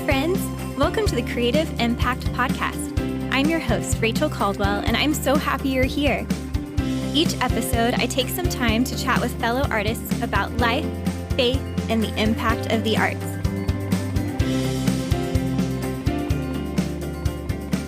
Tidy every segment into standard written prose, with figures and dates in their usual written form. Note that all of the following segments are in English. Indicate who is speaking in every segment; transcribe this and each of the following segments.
Speaker 1: friends. Welcome to the Creative Impact Podcast. I'm your host, Rachel Caldwell, and I'm so happy you're here. Each episode, I take some time to chat with fellow artists about life, faith, and the impact of the arts.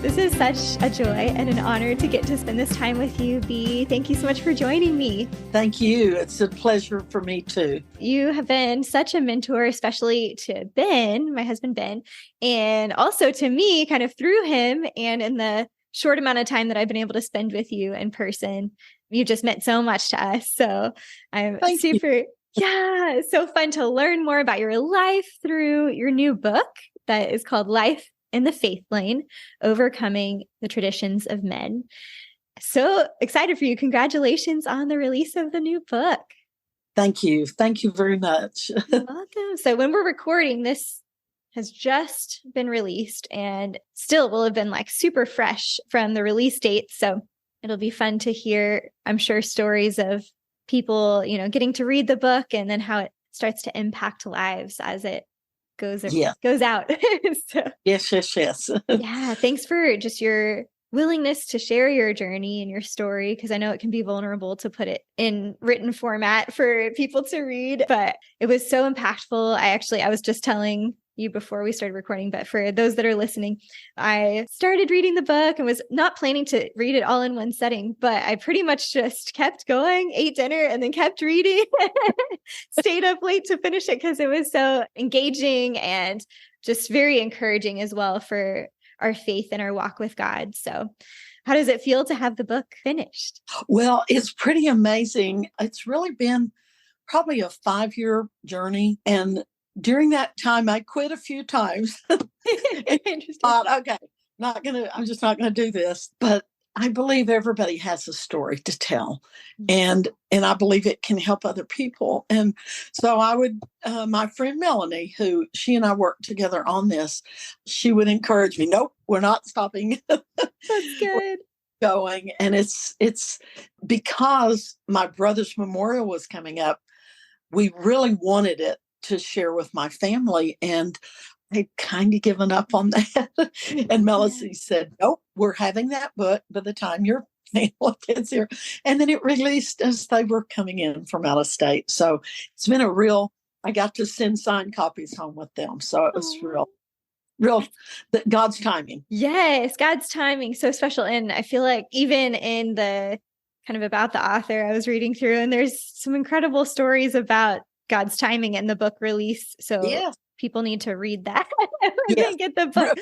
Speaker 1: This is such a joy and an honor to get to spend this time with you, Bea. Thank you so much for joining me.
Speaker 2: Thank you. It's a pleasure for me too.
Speaker 1: You have been such a mentor, especially to Ben, my husband Ben, and also to me kind of through him. And in the short amount of time that I've been able to spend with you in person, you just meant so much to us. So I'm it's so fun to learn more about your life through your new book that is called Life in the Faith Lane, Overcoming the Traditions of Men. So excited for you. Congratulations on the release of the new book.
Speaker 2: Thank you. Thank you very much.
Speaker 1: You're welcome. So when we're recording, this has just been released and still will have been like super fresh from the release date. So it'll be fun to hear, I'm sure, stories of people, getting to read the book and then how it starts to impact lives as it goes out. So,
Speaker 2: Yes.
Speaker 1: Yeah. Thanks for just your willingness to share your journey and your story, because I know it can be vulnerable to put it in written format for people to read, but it was so impactful. I was just telling you before we started recording, but for those that are listening, I started reading the book and was not planning to read it all in one setting, but I pretty much just kept going, ate dinner, and then kept reading, stayed up late to finish it because it was so engaging and just very encouraging as well for our faith and our walk with God. So how does it feel to have the book finished?
Speaker 2: Well, it's pretty amazing. It's really been probably a 5-year journey. And during that time, I quit a few times. Thought, okay, I'm just not gonna do this. But I believe everybody has a story to tell, and I believe it can help other people. And so I would, my friend Melanie, who she and I worked together on this, she would encourage me. Nope, we're not stopping.
Speaker 1: That's good.
Speaker 2: Going, and it's because my brother's memorial was coming up. We really wanted it to share with my family, and I'd kind of given up on that. And Melanie said, nope, we're having that book by the time your family gets here. And then it released as they were coming in from out of state. So it's been I got to send signed copies home with them. So it was real God's timing.
Speaker 1: Yes, God's timing. So special. And I feel like even in the kind of about the author I was reading through, and there's some incredible stories about God's timing in the book release. So people need to read that when they get the book.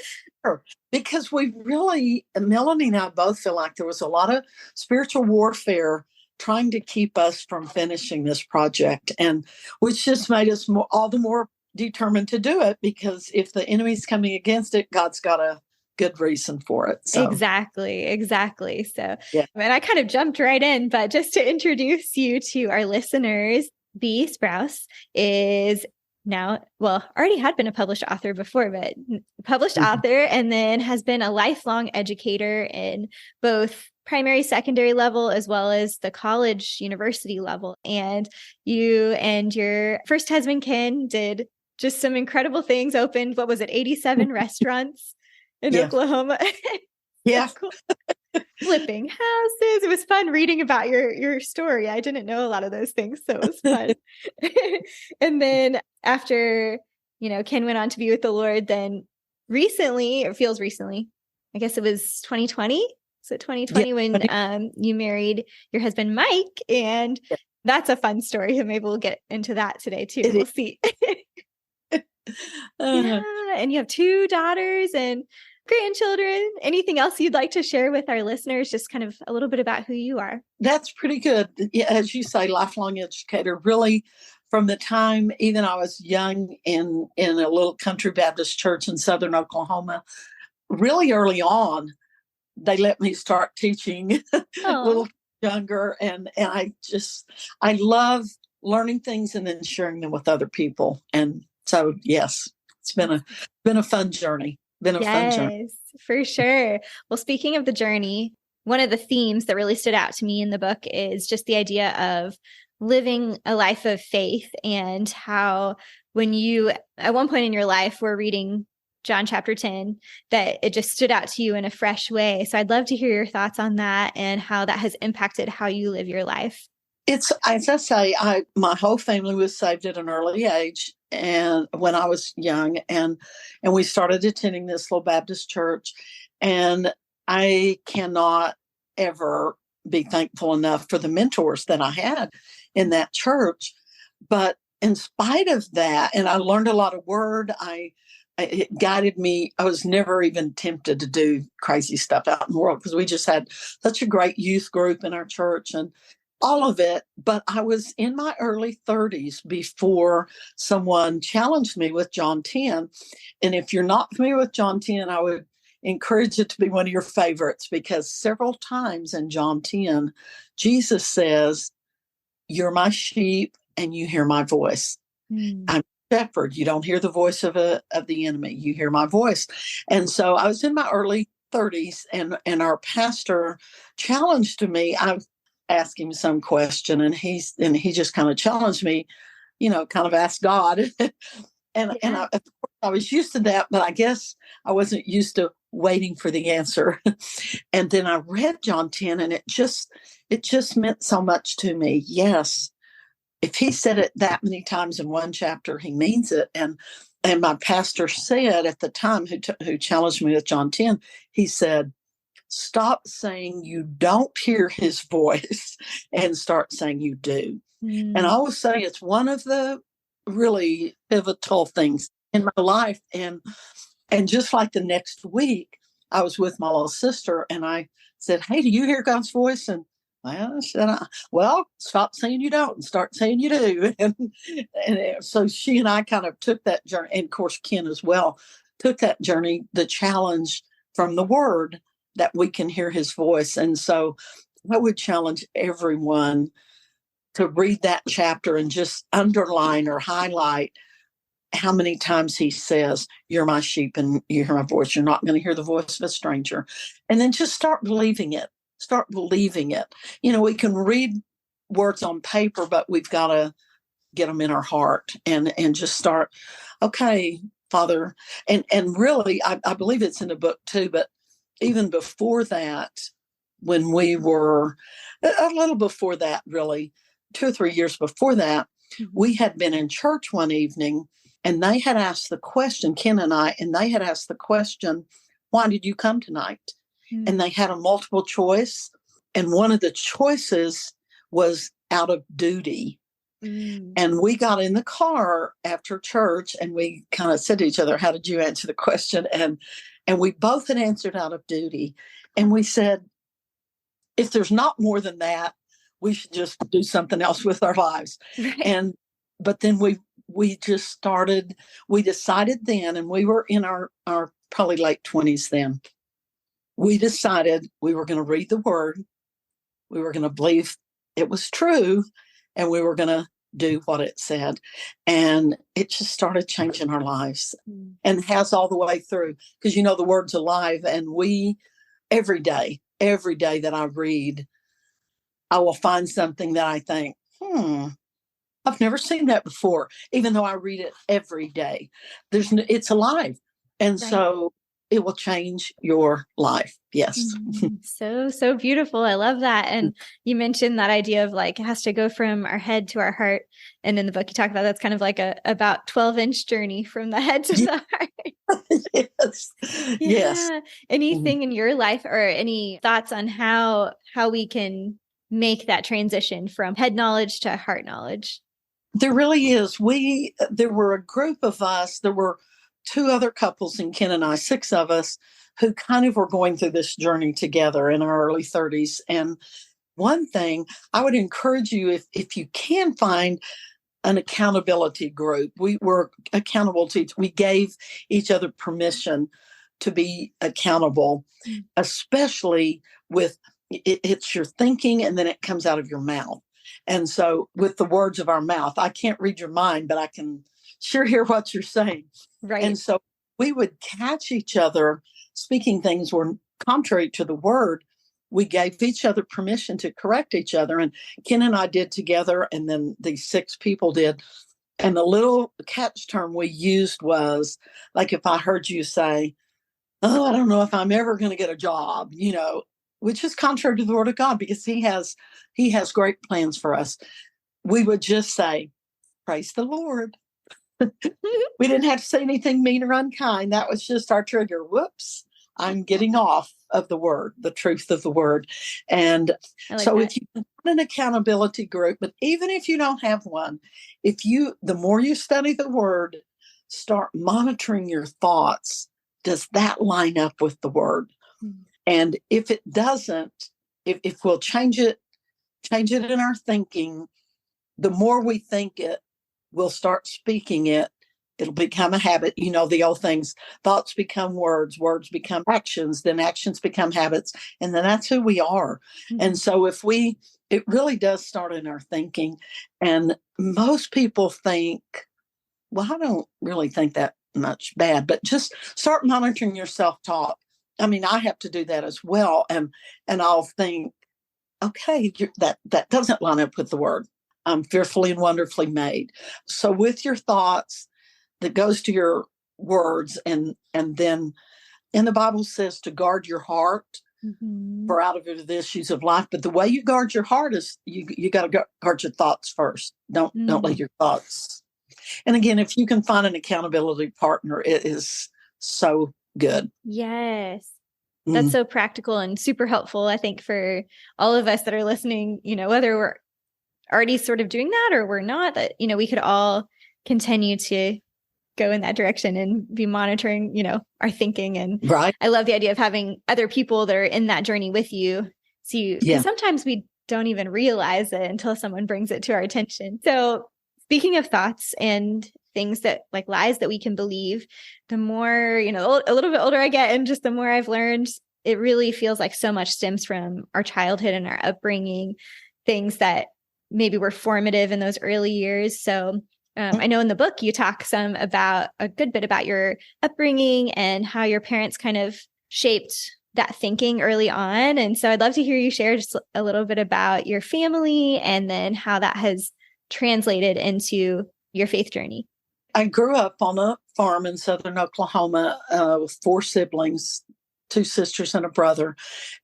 Speaker 2: Sure. Because Melanie and I both feel like there was a lot of spiritual warfare trying to keep us from finishing this project, and which just made us all the more determined to do it, because if the enemy's coming against it, God's got a good reason for it. So.
Speaker 1: Exactly. So, and I kind of jumped right in, but just to introduce you to our listeners, Bea Sprouse is now, already had been a published author before, but published author, and then has been a lifelong educator in both primary, secondary level, as well as the college, university level. And you and your first husband, Ken, did just some incredible things, opened, 87 restaurants in Oklahoma.
Speaker 2: Yeah.
Speaker 1: Cool. Flipping houses. It was fun reading about your story. I didn't know a lot of those things, so it was fun. And then after, Ken went on to be with the Lord, then recently, it feels recently, I guess it was 2020. So 2020 when you married your husband, Mike, and that's a fun story. And maybe we'll get into that today too. We'll see. And you have 2 daughters and grandchildren. Anything else you'd like to share with our listeners? Just kind of a little bit about who you are.
Speaker 2: That's pretty good. Yeah, as you say, lifelong educator. Really, from the time even I was young in a little country Baptist church in southern Oklahoma, really early on, they let me start teaching a little younger. And I love learning things and then sharing them with other people. And so, yes, it's been a fun journey. Fun journey.
Speaker 1: Yes, for sure. Well, speaking of the journey, one of the themes that really stood out to me in the book is just the idea of living a life of faith, and how when you, at one point in your life, were reading John chapter 10, that it just stood out to you in a fresh way. So I'd love to hear your thoughts on that and how that has impacted how you live your life.
Speaker 2: It's, as I say, my whole family was saved at an early age, and when I was young, and we started attending this little Baptist church, and I cannot ever be thankful enough for the mentors that I had in that church. But in spite of that, and I learned a lot of word, it guided me. I was never even tempted to do crazy stuff out in the world because we just had such a great youth group in our church and all of it. But I was in my early 30s before someone challenged me with John 10. And if you're not familiar with John 10, I would encourage it to be one of your favorites, because several times in John 10, Jesus says, "You're my sheep and you hear my voice. I'm a shepherd. You don't hear the voice of the enemy. You hear my voice." And so I was in my early 30s, and our pastor challenged me. I asked him some question, and he just kind of challenged me, kind of asked God. And I was used to that, but I guess I wasn't used to waiting for the answer. And then I read John 10, and it just meant so much to me. Yes, if he said it that many times in one chapter, he means it. And my pastor said at the time, who challenged me with John 10, he said, "Stop saying you don't hear his voice and start saying you do." And I always say it's one of the really pivotal things in my life. And just like the next week, I was with my little sister, and I said, "Hey, do you hear God's voice?" And well, stop saying you don't and start saying you do. And so she and I kind of took that journey, and of course Ken as well took that journey, the challenge from the word that we can hear his voice. And so I would challenge everyone to read that chapter and just underline or highlight how many times he says, "You're my sheep and you hear my voice. You're not going to hear the voice of a stranger." And then just start believing it. Start believing it. We can read words on paper, but we've got to get them in our heart and just start, okay, Father. And really, I believe it's in the book too, but even before that, when we were a little before that, really, 2 or 3 years before that, we had been in church one evening, and they had asked the question, Ken and I, and they had asked the question, "Why did you come tonight?" And they had a multiple choice. And one of the choices was out of duty. And we got in the car after church, and we kind of said to each other, "How did you answer the question?" And we both had answered out of duty. And we said, if there's not more than that, we should just do something else with our lives. Right. But then we just started, we decided then, and we were in our probably late 20s then. We decided we were going to read the word. We were going to believe it was true, and we were going to do what it said. And it just started changing our lives, and has all the way through, because the word's alive. And every day that I read, I will find something that I think, I've never seen that before, even though I read it every day. It's alive. And so it will change your life. Yes.
Speaker 1: So beautiful. I love that. And you mentioned that idea of like, it has to go from our head to our heart. And in the book you talk about, that's kind of like about 12-inch journey from the head to the heart.
Speaker 2: Yes.
Speaker 1: Yeah.
Speaker 2: Yes.
Speaker 1: Anything in your life, or any thoughts on how we can make that transition from head knowledge to heart knowledge?
Speaker 2: There really is. There were a group of us. There were 2 other couples, and Ken and I, 6 of us, who kind of were going through this journey together in our early 30s. And one thing I would encourage you, if you can find an accountability group, we were accountable to, we gave each other permission to be accountable, especially with it's your thinking, and then it comes out of your mouth. And so with the words of our mouth, I can't read your mind, but I can sure hear what you're saying. Right. And so we would catch each other speaking things were contrary to the word. We gave each other permission to correct each other. And Ken and I did together, and then these 6 people did. And the little catch term we used was like, if I heard you say, oh, I don't know if I'm ever going to get a job, which is contrary to the word of God, because he has great plans for us. We would just say, praise the Lord. We didn't have to say anything mean or unkind. That was just our trigger. Whoops, I'm getting off of the word, the truth of the word. And
Speaker 1: I like
Speaker 2: so
Speaker 1: that.
Speaker 2: if you have an accountability group, but even if you don't have one, the more you study the word, start monitoring your thoughts. Does that line up with the word?
Speaker 1: Mm.
Speaker 2: And if it doesn't, if we'll change it in our thinking, the more we think it, we'll start speaking it. It'll become a habit. The old things, thoughts become words, words become actions, then actions become habits. And then that's who we are.
Speaker 1: Mm-hmm.
Speaker 2: And so it really does start in our thinking. And most people think, well, I don't really think that much bad, but just start monitoring your self-talk. I mean, I have to do that as well. And I'll think, okay, that doesn't line up with the word. I'm fearfully and wonderfully made. So with your thoughts, that goes to your words, and then the Bible says to guard your heart, for out of it are the issues of life. But the way you guard your heart is you got to guard your thoughts first. Don't let your thoughts. And again, if you can find an accountability partner, it is so good.
Speaker 1: Yes. That's so practical and super helpful, I think, for all of us that are listening, whether we're already sort of doing that or we're not, that, we could all continue to go in that direction and be monitoring, our thinking. And
Speaker 2: right.
Speaker 1: I love the idea of having other people that are in that journey with you. So because sometimes we don't even realize it until someone brings it to our attention. So speaking of thoughts and things that like lies that we can believe, the more, a little bit older I get, and just the more I've learned, it really feels like so much stems from our childhood and our upbringing, things that maybe were formative in those early years. So I know in the book you talk a good bit about your upbringing and how your parents kind of shaped that thinking early on. And so I'd love to hear you share just a little bit about your family and then how that has translated into your faith journey.
Speaker 2: I grew up on a farm in southern Oklahoma with 4 siblings, 2 sisters and a brother.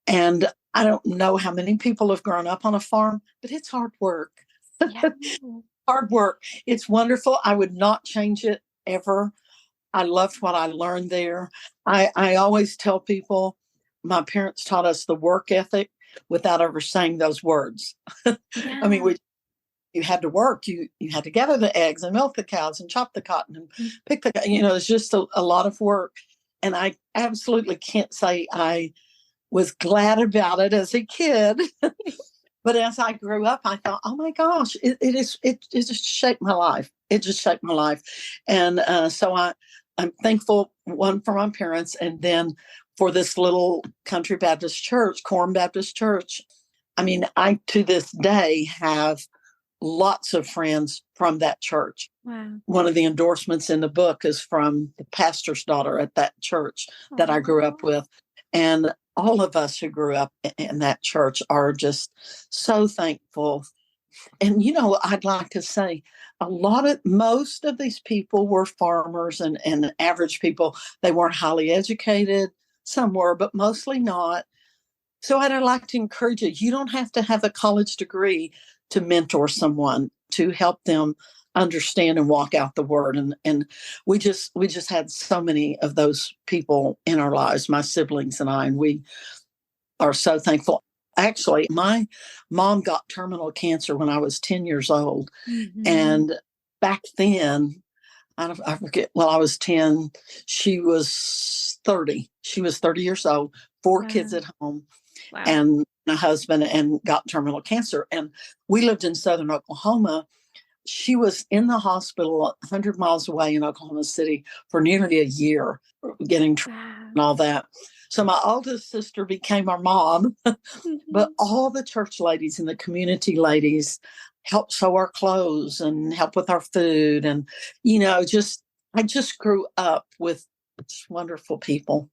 Speaker 2: And I don't know how many people have grown up on a farm, but it's hard work.
Speaker 1: Yeah.
Speaker 2: Hard work. It's wonderful. I would not change it ever. I loved what I learned there. I always tell people my parents taught us the work ethic without ever saying those words.
Speaker 1: Yeah.
Speaker 2: I mean, you had to work. You had to gather the eggs and milk the cows and chop the cotton and pick the, it's just a lot of work. And I absolutely can't say I was glad about it as a kid. But as I grew up, I thought, oh my gosh, it just shaped my life. It just shaped my life. And so I'm thankful, one, for my parents, and then for this little country Baptist church, Quorum Baptist Church. I mean, I to this day have lots of friends from that church.
Speaker 1: Wow.
Speaker 2: One of the endorsements in the book is from the pastor's daughter at that church that I grew up with. And all of us who grew up in that church are just so thankful. And, I'd like to say most of these people were farmers and average people. They weren't highly educated. Some were, but mostly not. So I'd like to encourage you. You don't have to have a college degree to mentor someone, to help them understand and walk out the word. And we just had so many of those people in our lives, my siblings and I, and we are so thankful. Actually, my mom got terminal cancer when I was 10 years old. Mm-hmm. And back then, I forget, I was 10, she was 30. She was 30 years old, 4 kids at home. Wow. And a husband, and got terminal cancer. And we lived in southern Oklahoma. She was in the hospital 100 miles away in Oklahoma City for nearly a year, getting treatment and all that. So my oldest sister became our mom, but all the church ladies and the community ladies helped sew our clothes and help with our food. And, I just grew up with wonderful people.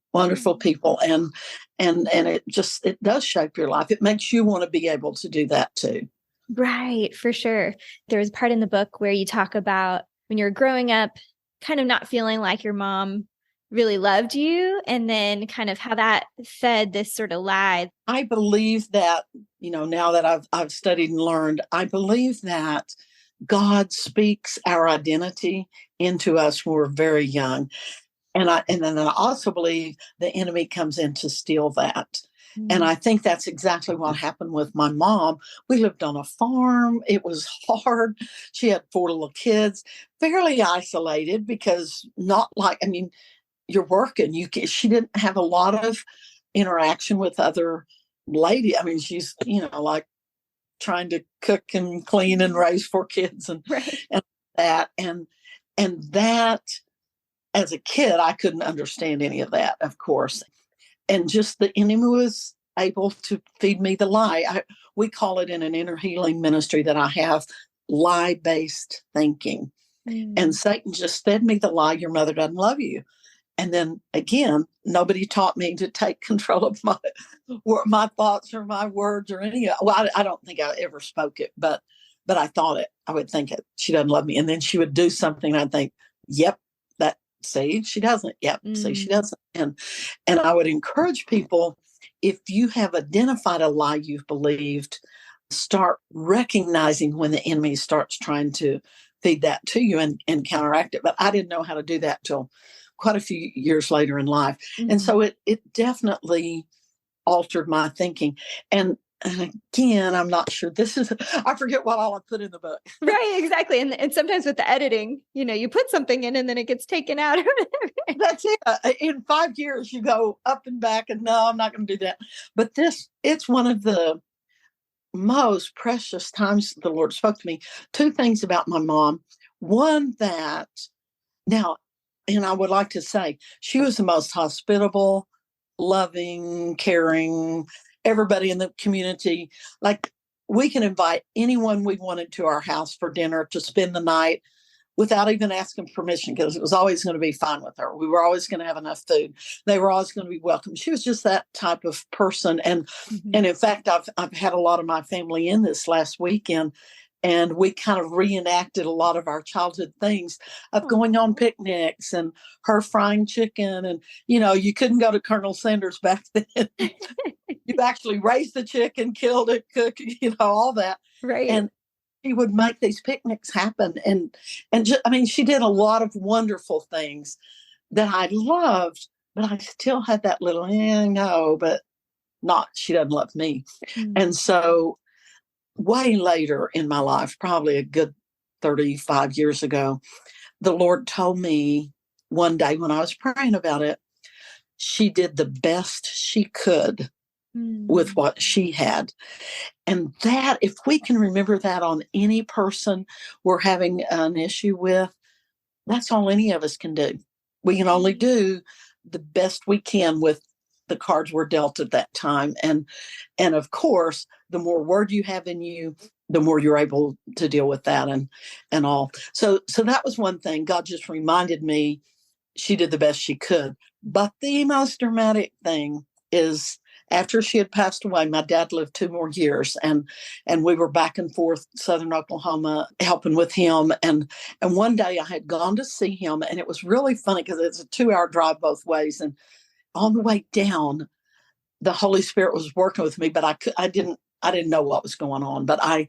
Speaker 2: And it does shape your life. It makes you want to be able to do that too.
Speaker 1: Right, for sure. There was a part in the book where you talk about when you're growing up, kind of not feeling like your mom really loved you, and then kind of how that fed this sort of lie.
Speaker 2: I believe that, now that I've studied and learned, I believe that God speaks our identity into us when we're very young. And then I also believe the enemy comes in to steal that. And I think that's exactly what happened with my mom. We lived on a farm. It was hard. She had 4 little kids, fairly isolated because you're working. She didn't have a lot of interaction with other lady. I mean, she's, like trying to cook and clean and raise 4 kids
Speaker 1: Right.
Speaker 2: and that. And that, as a kid, I couldn't understand any of that, of course. And just the enemy was able to feed me the lie. We call it in an inner healing ministry that I have, lie-based thinking. And Satan just fed me the lie, your mother doesn't love you. And then again, nobody taught me to take control of my thoughts or my words or any. Well, I don't think I ever spoke it, but I thought it. I would think it. She doesn't love me, and then she would do something. I'd think, "Yep, that. See, she doesn't. Yep, see, she doesn't." And I would encourage people, if you have identified a lie you've believed, start recognizing when the enemy starts trying to feed that to you and counteract it. But I didn't know how to do that till quite a few years later in life. And so it definitely altered my thinking. And again, I'm not sure I forget what all I put in the book.
Speaker 1: Right, exactly. And sometimes with the editing, you put something in and then it gets taken out.
Speaker 2: That's it. In 5 years, you go up and back and no, I'm not going to do that. But it's one of the most precious times the Lord spoke to me. 2 things about my mom. One, that now, and I would like to say, she was the most hospitable, loving, caring, everybody in the community. Like, we can invite anyone we wanted to our house for dinner to spend the night without even asking permission, because it was always going to be fine with her. We were always going to have enough food. They were always going to be welcome. She was just that type of person. And in fact, I've had a lot of my family in this last weekend, and we kind of reenacted a lot of our childhood things of going on picnics and her frying chicken. And, you couldn't go to Colonel Sanders back then. You actually raised the chicken, killed it, cooked, all that.
Speaker 1: Right.
Speaker 2: And she would make these picnics happen. And she did a lot of wonderful things that I loved, but I still had that little, no, but she doesn't love me. And so way later in my life, probably a good 35 years ago, the Lord told me one day when I was praying about it, she did the best she could with what she had. And that, if we can remember that on any person we're having an issue with, that's all any of us can do. We can only do the best we can with the cards we're dealt at that time. And of course, the more word you have in you, the more you're able to deal with that and all. So that was one thing. God just reminded me she did the best she could. But the most dramatic thing is, after she had passed away, my dad lived 2 more years, and we were back and forth Southern Oklahoma helping with him. And one day I had gone to see him, and it was really funny because it's a 2-hour drive both ways. And on the way down, the Holy Spirit was working with me, but I didn't know what was going on, but I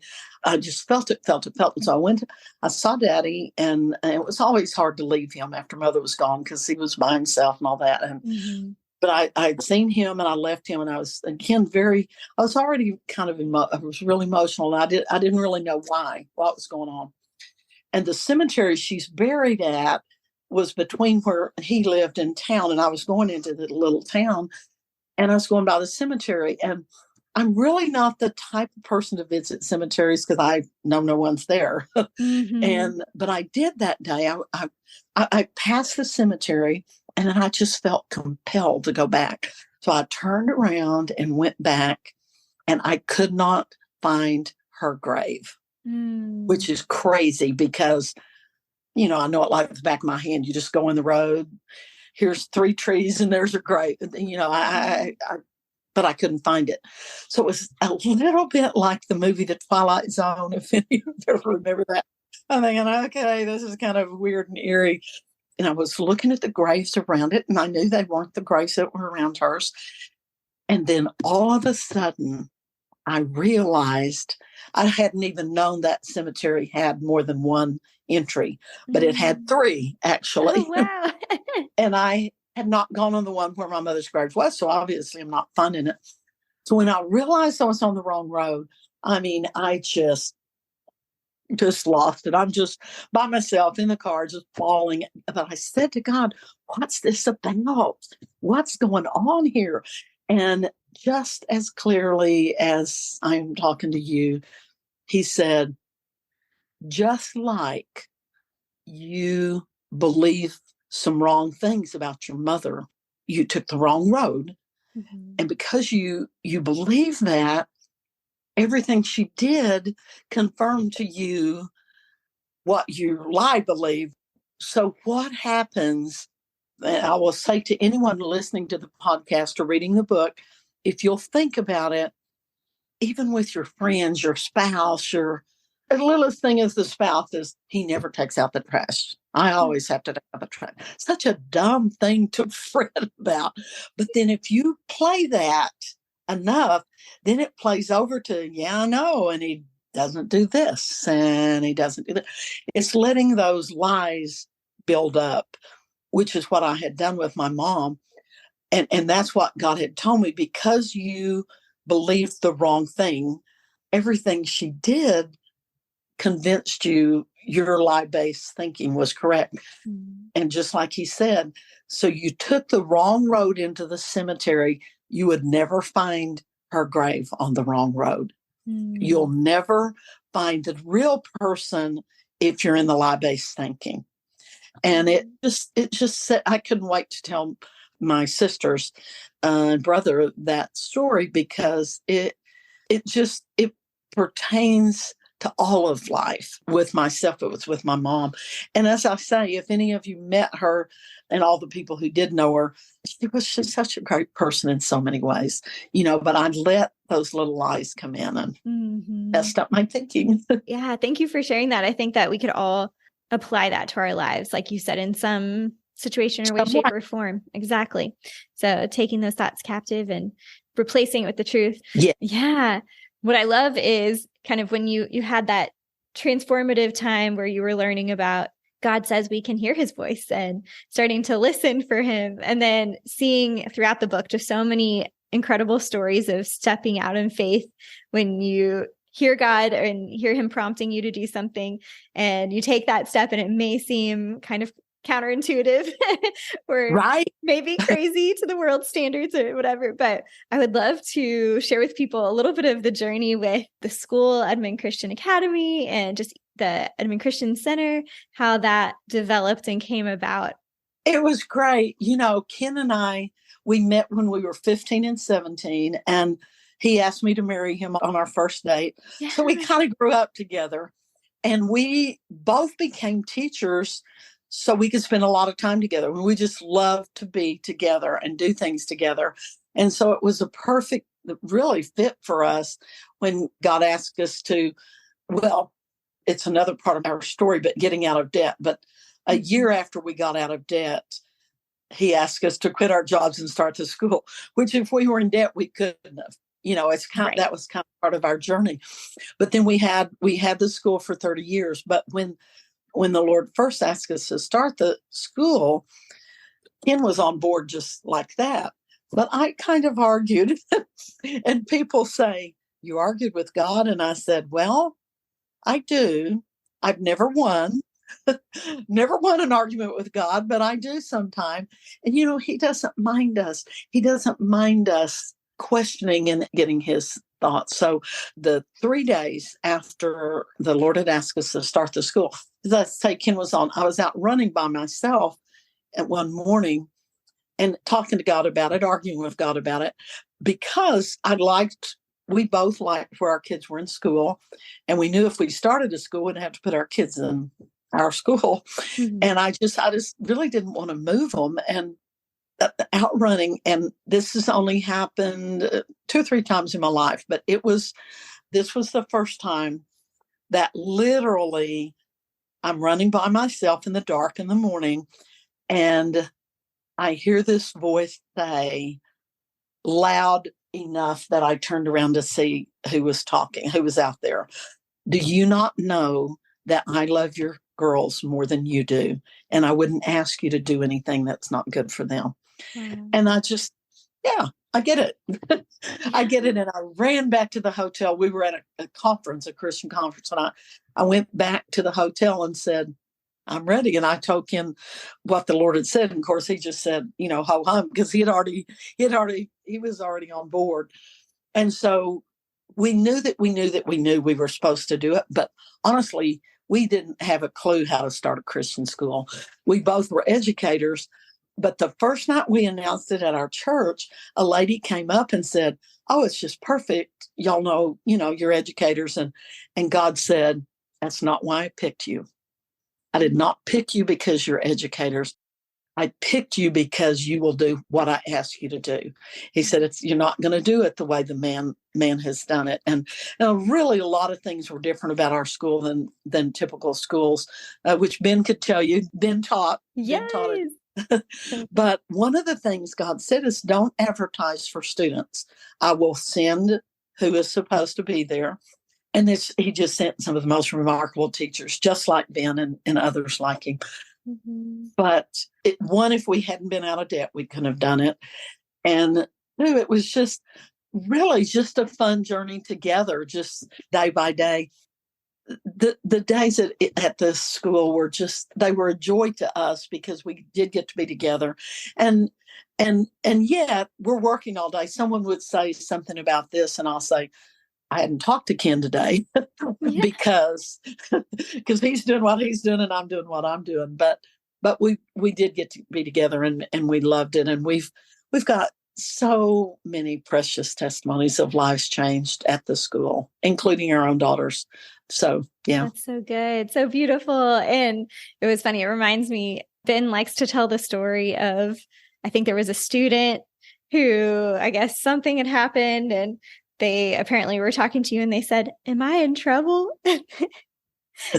Speaker 2: just felt it. And so I saw Daddy, and it was always hard to leave him after Mother was gone because he was by himself and all that. And but I'd seen him, and I left him, and I was again I was already kind of I was really emotional. And I didn't really know what was going on. And the cemetery she's buried at was between where he lived in town, and I was going into the little town, and I was going by the cemetery. And I'm really not the type of person to visit cemeteries because I know no one's there. But I did that day. I passed the cemetery, and then I just felt compelled to go back. So I turned around and went back, and I could not find her grave, which is crazy because, I know it like the back of my hand. You just go in the road, here's 3 trees, and there's a grave. But I couldn't find it. So it was a little bit like the movie The Twilight Zone, if any of you ever remember that. I'm thinking, okay, this is kind of weird and eerie. And I was looking at the graves around it, and I knew they weren't the graves that were around hers. And then all of a sudden, I realized I hadn't even known that cemetery had more than one entry, but it had three,
Speaker 1: Oh,
Speaker 2: actually.
Speaker 1: wow.
Speaker 2: And I had not gone on the one where my mother's grave was, so obviously I'm not finding it. So when I realized I was on the wrong road, I mean, I just lost it. I'm just by myself in the car, just falling. But I said to God, what's this about? What's going on here? And just as clearly as I'm talking to you, he said, just like you believe some wrong things about your mother, you took the wrong road.
Speaker 1: Mhm.
Speaker 2: And because you believe that, everything she did confirmed to you what you lie believe. So what happens, and I will say to anyone listening to the podcast or reading the book, if you'll think about it, even with your friends, your spouse, your the littlest thing is the spouse is he never takes out the trash. I always have to take out the trash. Such a dumb thing to fret about. But then if you play that enough, then it plays over to, yeah, I know. And he doesn't do this and he doesn't do that. It's letting those lies build up, which is what I had done with my mom. And that's what God had told me, because you believed the wrong thing, everything she did convinced you your lie-based thinking was correct.
Speaker 1: Mm.
Speaker 2: And just like he said, so you took the wrong road into the cemetery, you would never find her grave on the wrong road. You'll
Speaker 1: Mm.
Speaker 2: never find the real person if you're in the lie-based thinking. And it just said, I couldn't wait to tell my sisters and brother that story, because it pertains to all of life. With myself, it was with my mom. And as I say, if any of you met her, and all the people who did know her, she was just such a great person in so many ways, but I let those little lies come in and
Speaker 1: Mhm.
Speaker 2: messed up my thinking.
Speaker 1: Yeah, thank you for sharing that. I think that we could all apply that to our lives, like you said, in some situation or way, shape,
Speaker 2: Somewhat.
Speaker 1: or form. Exactly. So taking those thoughts captive and replacing it with the truth.
Speaker 2: Yeah.
Speaker 1: Yeah. What I love is kind of when you had that transformative time where you were learning about God says we can hear his voice and starting to listen for him. And then seeing throughout the book just so many incredible stories of stepping out in faith when you hear God and hear him prompting you to do something and you take that step and it may seem kind of counterintuitive or
Speaker 2: Right.
Speaker 1: maybe crazy to the world standards or whatever. But I would love to share with people a little bit of the journey with the school, Edmond Christian Academy, and just the Edmond Christian Center, how that developed and came about.
Speaker 2: It was great. Ken and I, we met when we were 15 and 17, and he asked me to marry him on our first date.
Speaker 1: Yeah.
Speaker 2: So we kind of grew up together, and we both became teachers so we could spend a lot of time together. We just loved to be together and do things together. And so it was a perfect, really fit for us when God asked us to, well, it's another part of our story, but getting out of debt. But a year after we got out of debt, he asked us to quit our jobs and start the school, which if we were in debt, we couldn't have. It's kind
Speaker 1: Right.
Speaker 2: that was kind of part of our journey. But then we had the school for 30 years. But when the Lord first asked us to start the school, Ken was on board just like that. But I kind of argued, and people say, "You argued with God?" And I said, "Well, I do. I've never won." Never won an argument with God, but I do sometime. And he doesn't mind us. He doesn't mind us questioning and getting his thoughts. So the 3 days after the Lord had asked us to start the school, as I say, Ken was on, I was out running by myself at one morning and talking to God about it, arguing with God about it, because we both liked where our kids were in school. And we knew if we started a school, we'd have to put our kids in our school.
Speaker 1: Mhm.
Speaker 2: And I just really didn't want to move them. And outrunning, and this has only happened 2 or 3 times in my life, but this was the first time that literally I'm running by myself in the dark in the morning, and I hear this voice say, loud enough that I turned around to see who was talking, who was out there. Do you not know that I love your girls more than you do? And I wouldn't ask you to do anything that's not good for them.
Speaker 1: Wow.
Speaker 2: And I just, yeah, I get it. I get it. And I ran back to the hotel. We were at a conference, a Christian conference. And I went back to the hotel and said, I'm ready. And I told him what the Lord had said. And of course, he just said, ho hum, because he was already on board. And so we knew we were supposed to do it. But honestly, we didn't have a clue how to start a Christian school. We both were educators. But the first night we announced it at our church, a lady came up and said, oh, it's just perfect. Y'all know, you're educators. And God said, that's not why I picked you. I did not pick you because you're educators. I picked you because you will do what I ask you to do. He said, you're not going to do it the way the man has done it. And really a lot of things were different about our school than typical schools, which Ben could tell you. Ben taught it. But one of the things God said is, don't advertise for students. I will send who is supposed to be there. And he just sent some of the most remarkable teachers, just like Ben and others like him. Mm-hmm. But if we hadn't been out of debt, we couldn't have done it. And two, it was just really just a fun journey together, just day by day. The days at the school they were a joy to us because we did get to be together. And yet we're working all day. Someone would say something about this, and I'll say, I hadn't talked to Ken today because he's doing what he's doing and I'm doing what I'm doing. But we did get to be together and we loved it. And we've got so many precious testimonies of lives changed at the school, including our own daughters. So, yeah.
Speaker 1: That's so good. So beautiful. And it was funny. It reminds me, Ben likes to tell the story of, I think there was a student who, I guess something had happened and they apparently were talking to you and they said, am I in trouble? And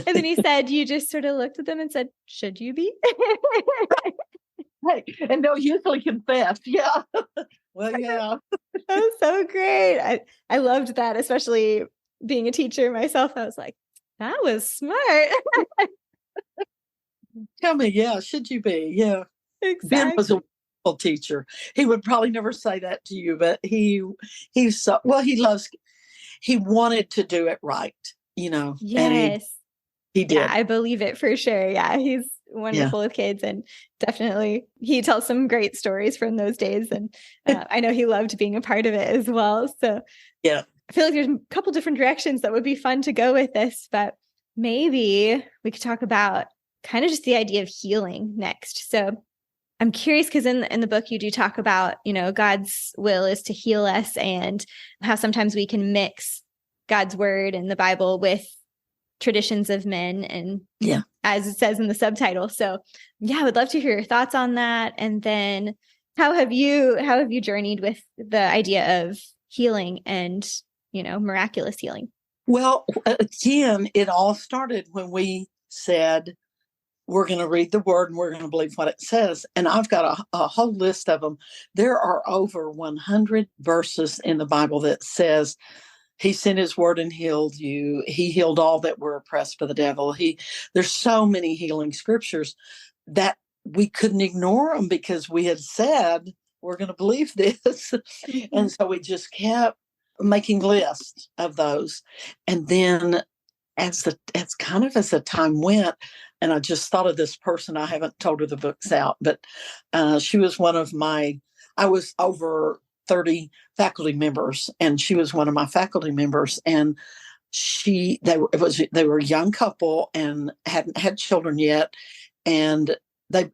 Speaker 1: then he said, you just sort of looked at them and said, should you be?
Speaker 2: Hey, and they'll usually confess. Yeah. Well, yeah.
Speaker 1: That was so great. I loved that, especially being a teacher myself. I was like, that was smart.
Speaker 2: Tell me, yeah, should you be? Yeah.
Speaker 1: Exactly.
Speaker 2: Ben was a wonderful teacher. He would probably never say that to you, but he wanted to do it right,
Speaker 1: Yes.
Speaker 2: And he did.
Speaker 1: Yeah, I believe it for sure. Yeah, he's wonderful with kids, and definitely he tells some great stories from those days. And I know he loved being a part of it as well. So
Speaker 2: yeah,
Speaker 1: I feel like there's a couple different directions that would be fun to go with this, but maybe we could talk about kind of just the idea of healing next. So I'm curious because in the book you do talk about, God's will is to heal us and how sometimes we can mix God's word and the Bible with traditions of men and as it says in the subtitle. So yeah, I would love to hear your thoughts on that. And then how have you journeyed with the idea of healing and, miraculous healing?
Speaker 2: Well, again, it all started when we said, we're going to read the word and we're going to believe what it says. And I've got a whole list of them. There are over 100 verses in the Bible that says, he sent his word and healed you. He healed all that were oppressed by the devil. There's so many healing scriptures that we couldn't ignore them because we had said, we're going to believe this. And so we just kept making lists of those. And then as the time went, and I just thought of this person, I haven't told her the book's out, but she was I was over 30 faculty members, and she was one of my faculty members. And they were a young couple and hadn't had children yet. And they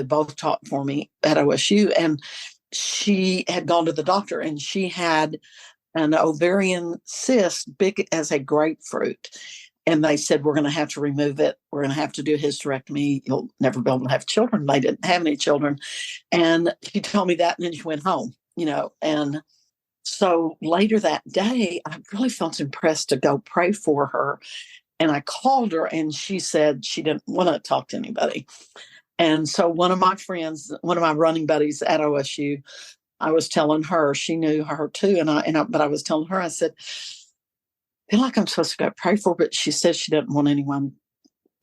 Speaker 2: both taught for me at OSU. And she had gone to the doctor and she had an ovarian cyst big as a grapefruit. And they said, we're going to have to remove it. We're going to have to do a hysterectomy. You'll never be able to have children. They didn't have any children. And she told me that, and then she went home, And so later that day, I really felt impressed to go pray for her. And I called her and she said she didn't want to talk to anybody. And so one of my friends, one of my running buddies at OSU, I was telling her, she knew her too. But I was telling her, I said, I feel like I'm supposed to go pray for her, but she said she didn't want anyone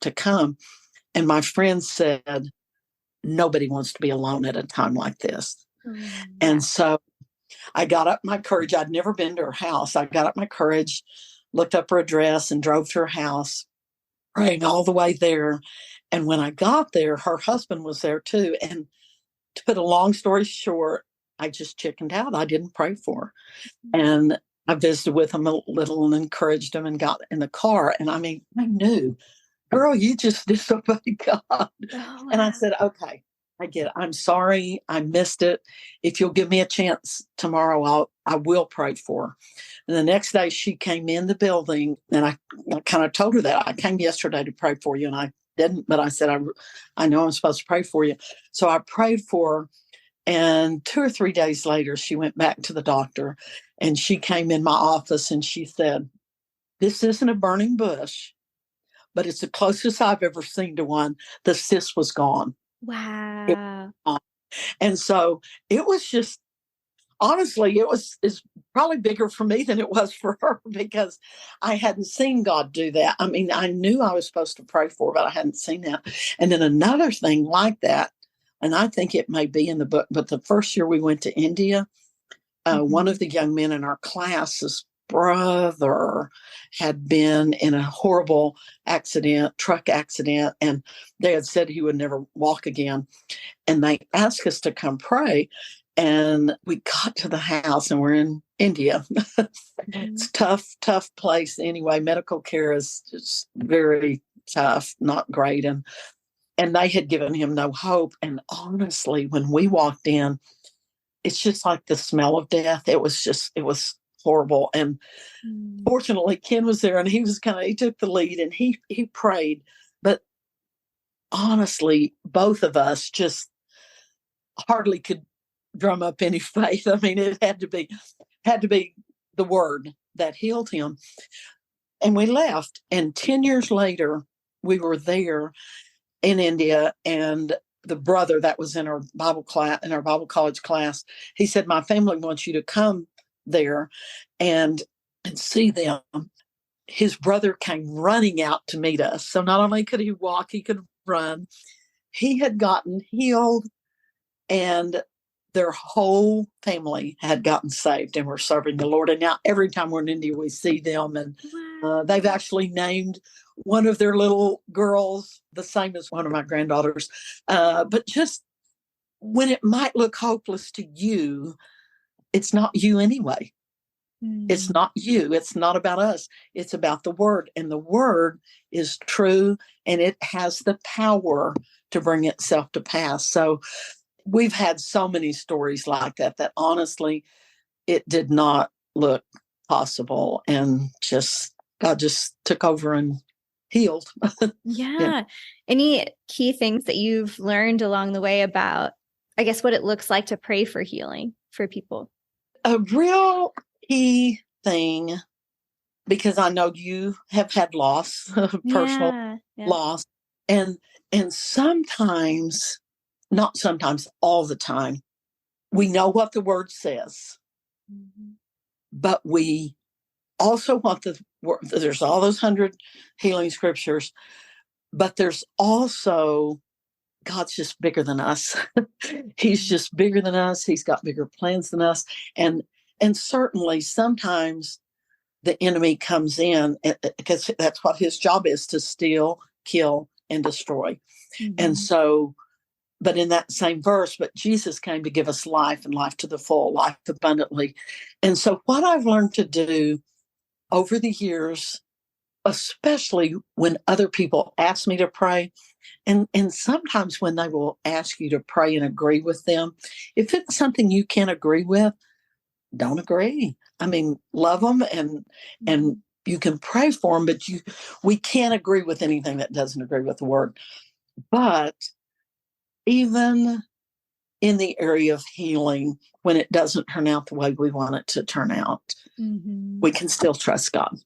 Speaker 2: to come. And my friend said, nobody wants to be alone at a time like this. And so I got up my courage. I'd never been to her house. I got up my courage, looked up her address, and drove to her house, praying all the way there. And when I got there, her husband was there too. And to put a long story short, I just chickened out. I didn't pray for her. And I visited with him a little and encouraged him and got in the car. And I mean, I knew, girl, you just disobeyed God. Oh, wow. And I said, okay, I get it. I'm sorry. I missed it. If you'll give me a chance tomorrow, I will pray for her. And the next day she came in the building and I kind of told her that I came yesterday to pray for you. And I didn't, but I said, I know I'm supposed to pray for you. So I prayed for her. And 2 or 3 days later, she went back to the doctor and she came in my office and she said, this isn't a burning bush, but it's the closest I've ever seen to one. The cyst was gone.
Speaker 1: Wow.
Speaker 2: And so it was just, honestly, it's probably bigger for me than it was for her because I hadn't seen God do that. I mean, I knew I was supposed to pray for her, but I hadn't seen that. And then another thing like that, and I think it may be in the book, but the first year we went to India, one of the young men in our class's brother had been in a horrible truck accident, and they had said he would never walk again. And they asked us to come pray. And we got to the house and we're in India. It's a tough place. Anyway, medical care is just very tough, not great. And they had given him no hope. And honestly, when we walked in, it's just like the smell of death. It was horrible. And fortunately, Ken was there and he took the lead and he prayed. But honestly, both of us just hardly could drum up any faith. I mean, it had to be the word that healed him. And we left. And 10 years later, we were there in India, and the brother that was in our Bible college class, he said, my family wants you to come there and see them. His brother came running out to meet us. So not only could he walk, he could run. He had gotten healed, and their whole family had gotten saved and were serving the Lord. And now every time we're in India, we see them, and they've actually named one of their little girls the same as one of my granddaughters. But just when it might look hopeless to you, it's not you anyway. It's not you. It's not about us. It's about the word. And the word is true, and it has the power to bring itself to pass. So we've had so many stories like that honestly, it did not look possible. And God just took over and healed.
Speaker 1: Yeah. Any key things that you've learned along the way about, I guess, what it looks like to pray for healing for people?
Speaker 2: A real key thing, because I know you have had loss, personal loss, and sometimes, not sometimes, all the time, we know what the word says, but we also want the word. There's all those 100 healing scriptures, but there's also, God's just bigger than us. He's just bigger than us. He's got bigger plans than us. And certainly sometimes the enemy comes in because that's what his job is, to steal, kill, and destroy. And so, but in that same verse, but Jesus came to give us life, and life to the full, life abundantly. And so what I've learned to do over the years, especially when other people ask me to pray, and sometimes when they will ask you to pray and agree with them, if it's something you can't agree with, don't agree. I mean, love them and you can pray for them, but we can't agree with anything that doesn't agree with the word. But even in the area of healing, when it doesn't turn out the way we want it to turn out, we can still trust God.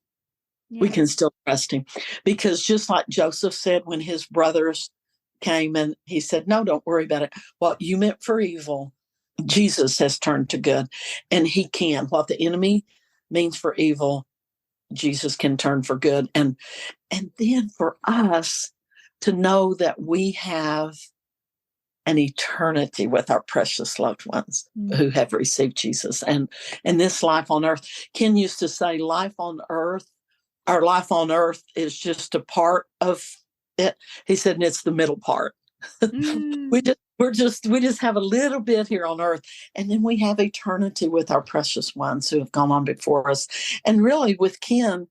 Speaker 2: We
Speaker 1: Yeah.
Speaker 2: can still trust him. Because just like Joseph said when his brothers came and he said, no, don't worry about it. What you meant for evil, Jesus has turned to good. And he can. What the enemy means for evil, Jesus can turn for good. And then for us to know that we have an eternity with our precious loved ones who have received Jesus and this life on earth. Ken used to say life on earth, our life on earth is just a part of it. He said, and it's the middle part.
Speaker 1: Mm.
Speaker 2: We just have a little bit here on earth, and then we have eternity with our precious ones who have gone on before us. And really with Ken,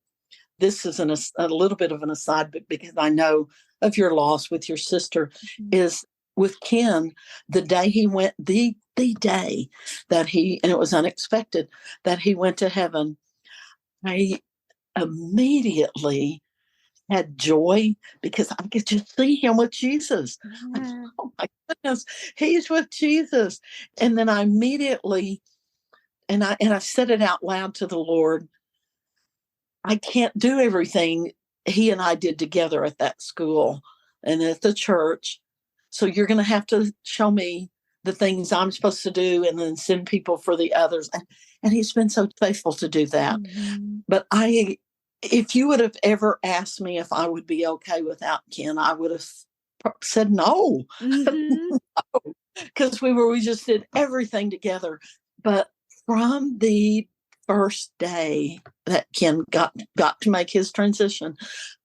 Speaker 2: this is a little bit of an aside, but because I know of your loss with your sister, is with Ken, the day he went, the day that he, and it was unexpected, that he went to heaven, I immediately had joy because I could just see him with Jesus.
Speaker 1: Yeah.
Speaker 2: Oh my goodness, he's with Jesus. And then I immediately, and I said it out loud to the Lord, I can't do everything he and I did together at that school and at the church. So you're going to have to show me the things I'm supposed to do and then send people for the others. And he's been so faithful to do that.
Speaker 1: Mm-hmm.
Speaker 2: But if you would have ever asked me if I would be okay without Ken, I would have said no.
Speaker 1: Mm-hmm.
Speaker 2: Because we just did everything together. But from the first day that Ken got to make his transition,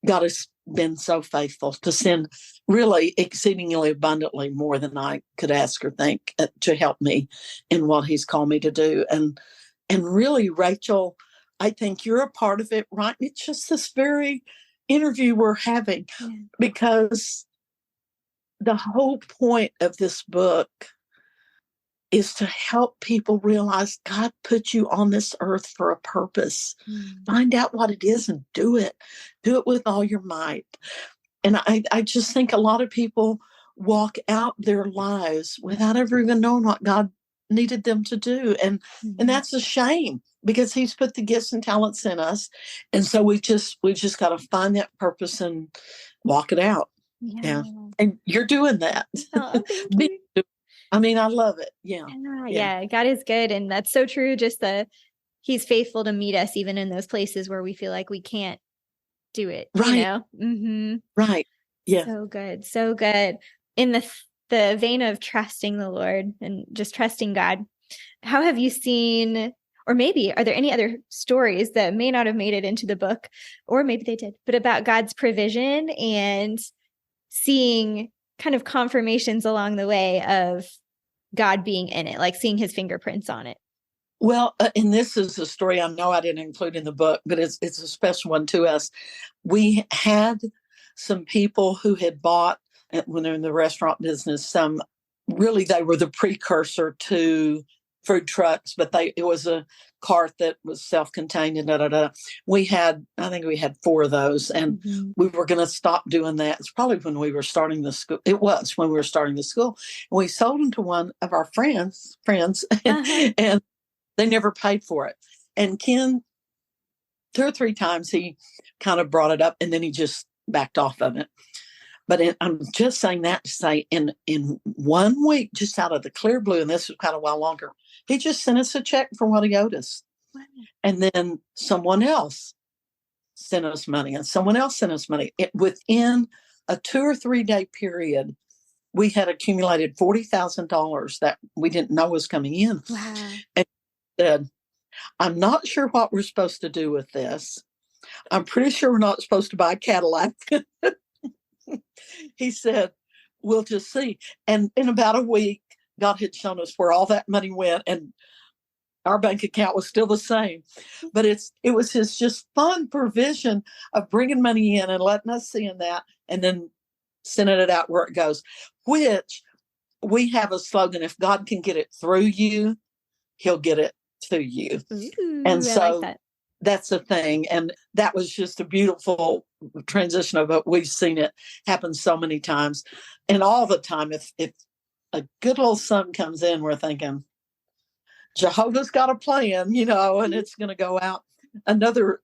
Speaker 2: God has been so faithful to send really exceedingly abundantly more than I could ask or think to help me in what he's called me to do. And really, Rachel, I think you're a part of it, right? It's just this very interview we're having because the whole point of this book is to help people realize God put you on this earth for a purpose. Find out what it is and do it. Do it with all your might. And I just think a lot of people walk out their lives without ever even knowing what God needed them to do. And that's a shame because he's put the gifts and talents in us. And so we've just got to find that purpose and walk it out. Yeah. And you're doing that.
Speaker 1: Oh, thank you.
Speaker 2: I mean, I love it. Yeah.
Speaker 1: Yeah. God is good. And that's so true. Just he's faithful to meet us even in those places where we feel like we can't do it.
Speaker 2: Right.
Speaker 1: You know? Mm-hmm.
Speaker 2: Right. Yeah.
Speaker 1: So good. So good. In the vein of trusting the Lord and just trusting God, how have you seen, or maybe are there any other stories that may not have made it into the book, or maybe they did, but about God's provision and seeing kind of confirmations along the way of God being in it, like seeing his fingerprints on it?
Speaker 2: Well, and this is a story I know I didn't include in the book, but it's a special one to us. We had some people who had bought, when they're in the restaurant business, they were the precursor to food trucks, but it was a cart that was self-contained and I think we had 4 of those, and we were going to stop doing that. It's probably when we were starting the school. It was when we were starting the school. And we sold them to one of our friends, and they never paid for it. And Ken, 2 or 3 times, he kind of brought it up and then he just backed off of it. But I'm just saying that to say in 1 week, just out of the clear blue, and this was kind of a while longer, he just sent us a check for what he owed us. Wow. And then someone else sent us money and someone else sent us money. Within a 2 or 3 day period, we had accumulated $40,000 that we didn't know was coming in.
Speaker 1: Wow.
Speaker 2: And he said, I'm not sure what we're supposed to do with this. I'm pretty sure we're not supposed to buy a Cadillac. He said, we'll just see. And in about a week, God had shown us where all that money went, and our bank account was still the same. But it was his just fun provision of bringing money in and letting us see in that, and then sending it out where it goes, which we have a slogan: if God can get it through you, he'll get it to you.
Speaker 1: Ooh,
Speaker 2: and so
Speaker 1: I like that.
Speaker 2: That's the thing. And that was just a beautiful transition of it. We've seen it happen so many times. And all the time, if a good little sum comes in, we're thinking, Jehovah's got a plan, and it's going to go out. another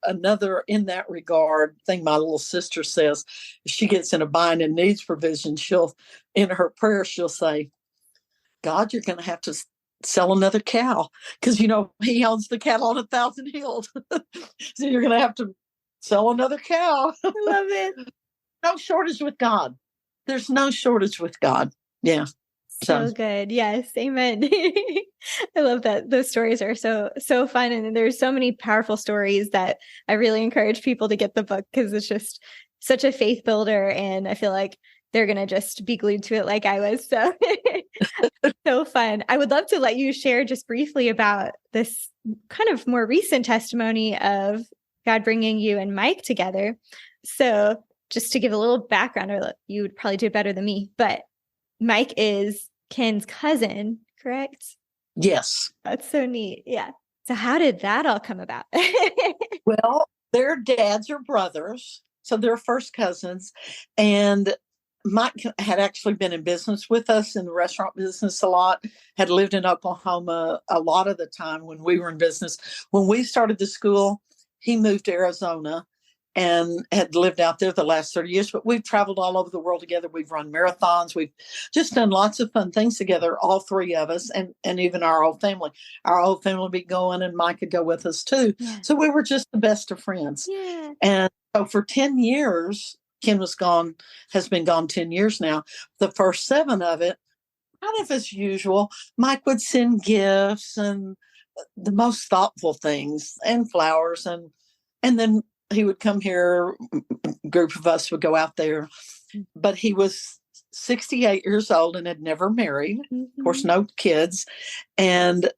Speaker 2: in that regard thing my little sister says, if she gets in a bind and needs provision, she'll, in her prayer, she'll say, God, you're going to have to sell another cow because, he owns the cattle on 1,000 hills. So you're going to have to sell another cow.
Speaker 1: I love it.
Speaker 2: No shortage with God. There's no shortage with God. Yeah.
Speaker 1: So good. Yes. Amen. I love that. Those stories are so fun. And there's so many powerful stories that I really encourage people to get the book because it's just such a faith builder. And I feel like they're going to just be glued to it like I was. So, so fun. I would love to let you share just briefly about this kind of more recent testimony of God bringing you and Mike together. So just to give a little background, or you would probably do it better than me, but Mike is Ken's cousin, correct?
Speaker 2: Yes.
Speaker 1: That's so neat. Yeah. So how did that all come about?
Speaker 2: Well, their dads are brothers, so they're first cousins. And Mike had actually been in business with us in the restaurant business a lot, had lived in Oklahoma a lot of the time when we were in business. When we started the school, he moved to Arizona and had lived out there the last 30 years, but we've traveled all over the world together. We've run marathons. We've just done lots of fun things together, all three of us, and even our whole family. Our whole family would be going, and Mike could go with us too. Yeah. So we were just the best of friends.
Speaker 1: Yeah.
Speaker 2: And so for 10 years, Ken has been gone 10 years now. The first 7 of it, kind of as usual, Mike would send gifts and the most thoughtful things and flowers. And then he would come here, a group of us would go out there, but he was 68 years old and had never married, of course, no kids. And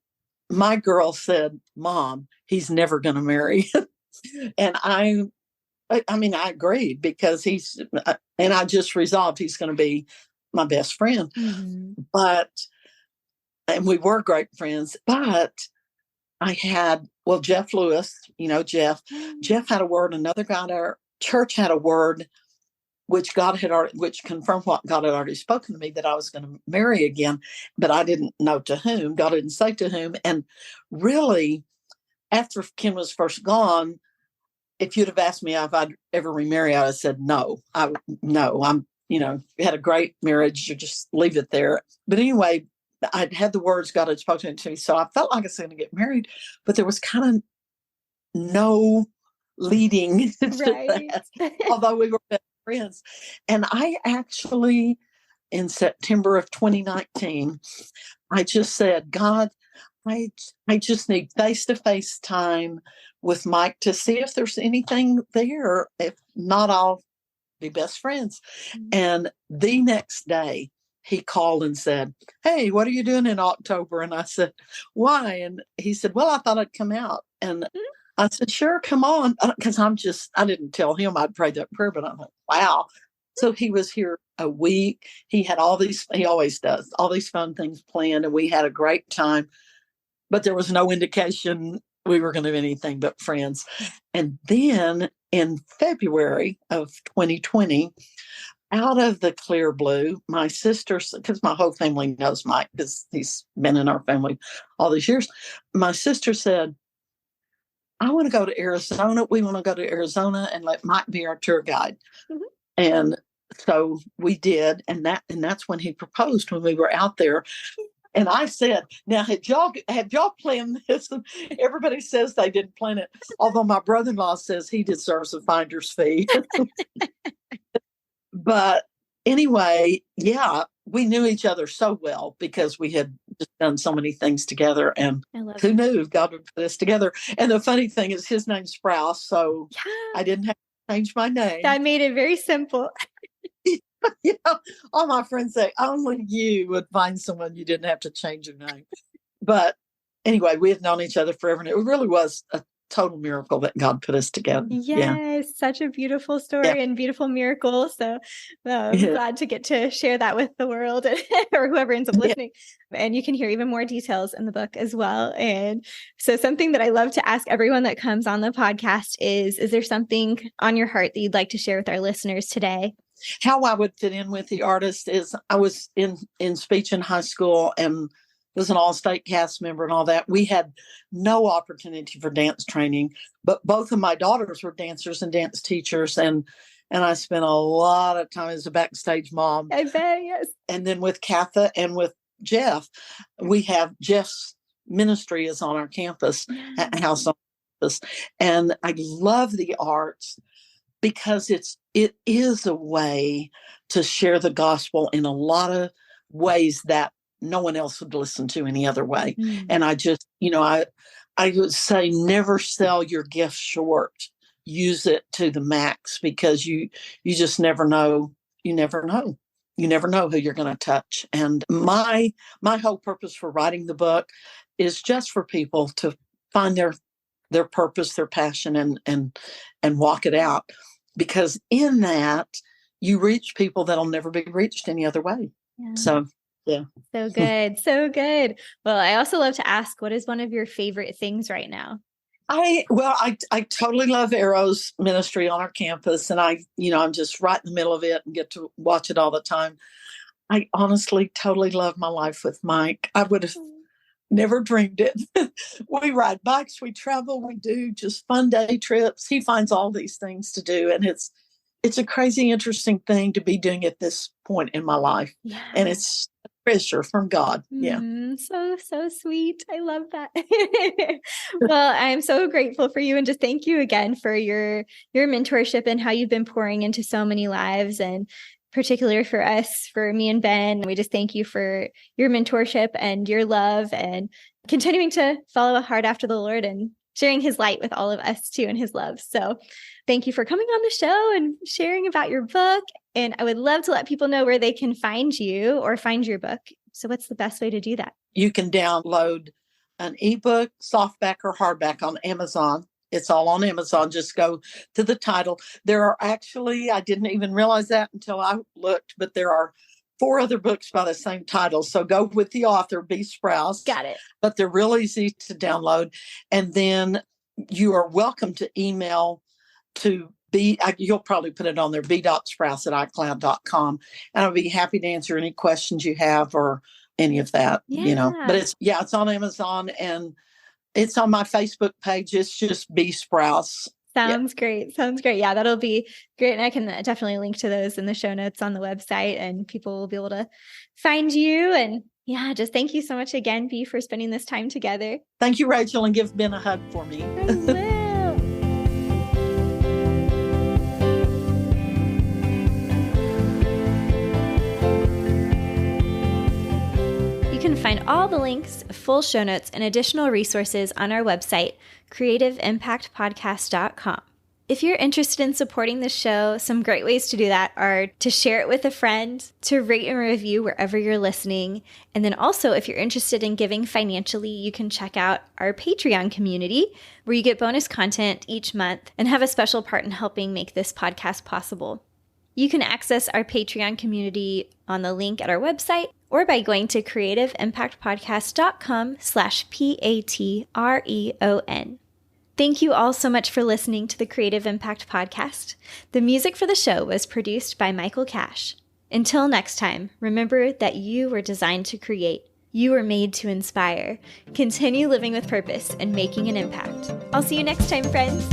Speaker 2: my girl said, Mom, he's never going to marry. And I agreed because and I just resolved he's going to be my best friend. Mm-hmm. And we were great friends, but I had, Jeff Lewis, Jeff had a word. Another guy at our church had a word, which confirmed what God had already spoken to me, that I was going to marry again, but I didn't know to whom. God didn't say to whom. And really, after Ken was first gone, if you'd have asked me if I'd ever remarry, I would have said no. I'm, had a great marriage. You just leave it there. But anyway, I'd had the words God had spoken to me, so I felt like I was going to get married, but there was kind of no leading to that, although we were best friends. And I actually, in September of 2019, I just said, God, I just need face-to-face time with Mike to see if there's anything there. If not, I'll be best friends. Mm-hmm. And the next day, he called and said, hey, what are you doing in October? And I said, why? And he said, well, I thought I'd come out. And I said, sure, come on. Because I didn't tell him I'd prayed that prayer, but I'm like, wow. So he was here a week. He had he always does, all these fun things planned. And we had a great time. But there was no indication we were going to be anything but friends. And then in February of 2020, out of the clear blue, my sister, because my whole family knows Mike because he's been in our family all these years, my sister said, I want to go to Arizona. We want to go to Arizona and let Mike be our tour guide. Mm-hmm. And so we did. And that's when he proposed, when we were out there. And I said, now, have y'all planned this? And everybody says they didn't plan it. Although my brother-in-law says he deserves a finder's fee. But anyway, yeah, we knew each other so well because we had just done so many things together. And who knew God would put us together? And the funny thing is his name's Sprouse. So I didn't have to change my name.
Speaker 1: That made it very simple.
Speaker 2: All my friends say, only you would find someone you didn't have to change your name. But anyway, we had known each other forever. And it really was a total miracle that God put us together.
Speaker 1: Yes, such a beautiful story and beautiful miracle. So I'm glad to get to share that with the world or whoever ends up listening. And you can hear even more details in the book as well. And so something that I love to ask everyone that comes on the podcast is there something on your heart that you'd like to share with our listeners today?
Speaker 2: How I would fit in with the artist is I was in speech in high school, and was an all-state cast member and all that. We had no opportunity for dance training, but both of my daughters were dancers and dance teachers. And I spent a lot of time as a backstage mom.
Speaker 1: I bet, yes.
Speaker 2: And then with Katha and with Jeff, we have Jeff's ministry is on our campus, house on campus. And I love the arts because it is a way to share the gospel in a lot of ways that no one else would listen to any other way. And I just, I would say never sell your gift short. Use it to the max, because you just never know. You never know who you're going to touch. And my whole purpose for writing the book is just for people to find their purpose, their passion, and walk it out. Because in that, you reach people that'll never be reached any other way. Yeah. So, yeah.
Speaker 1: So good. So good. Well, I also love to ask, what is one of your favorite things right now?
Speaker 2: I totally love Arrow's ministry on our campus, and I'm just right in the middle of it and get to watch it all the time. I honestly totally love my life with Mike. I would have never dreamed it. We ride bikes, we travel, we do just fun day trips. He finds all these things to do, and it's a crazy, interesting thing to be doing at this point in my life. Yeah. And it's pressure from God. Yeah.
Speaker 1: So sweet. I love that. Well, I'm so grateful for you, and just thank you again for your mentorship and how you've been pouring into so many lives, and particularly for us, for me and Ben. We just thank you for your mentorship and your love, and continuing to follow a heart after the Lord and sharing his light with all of us too, and his love. So thank you for coming on the show and sharing about your book. And I would love to let people know where they can find you or find your book. So what's the best way to do that?
Speaker 2: You can download an ebook, softback or hardback on Amazon. It's all on Amazon. Just go to the title. There are actually, I didn't even realize that until I looked, but there are 4 other books by the same title. So go with the author, Bea Sprouse.
Speaker 1: Got it.
Speaker 2: But they're real easy to download. And then you are welcome to email to you'll probably put it on there, b.sprouse@icloud.com. And I'll be happy to answer any questions you have or any of that, But it's on Amazon, and it's on my Facebook page. It's just Bea Sprouse.
Speaker 1: Sounds great. Yeah, that'll be great. And I can definitely link to those in the show notes on the website, and people will be able to find you. And yeah, just thank you so much again, Bea, for spending this time together.
Speaker 2: Thank you, Rachel, and give Ben a hug for me.
Speaker 1: I will. You can find all the links, full show notes, and additional resources on our website, creativeimpactpodcast.com. If you're interested in supporting the show, some great ways to do that are to share it with a friend, to rate and review wherever you're listening. And then also, if you're interested in giving financially, you can check out our Patreon community, where you get bonus content each month and have a special part in helping make this podcast possible. You can access our Patreon community on the link at our website, or by going to creativeimpactpodcast.com/PATREON. Thank you all so much for listening to the Creative Impact Podcast. The music for the show was produced by Michael Cash. Until next time, remember that you were designed to create. You were made to inspire. Continue living with purpose and making an impact. I'll see you next time, friends.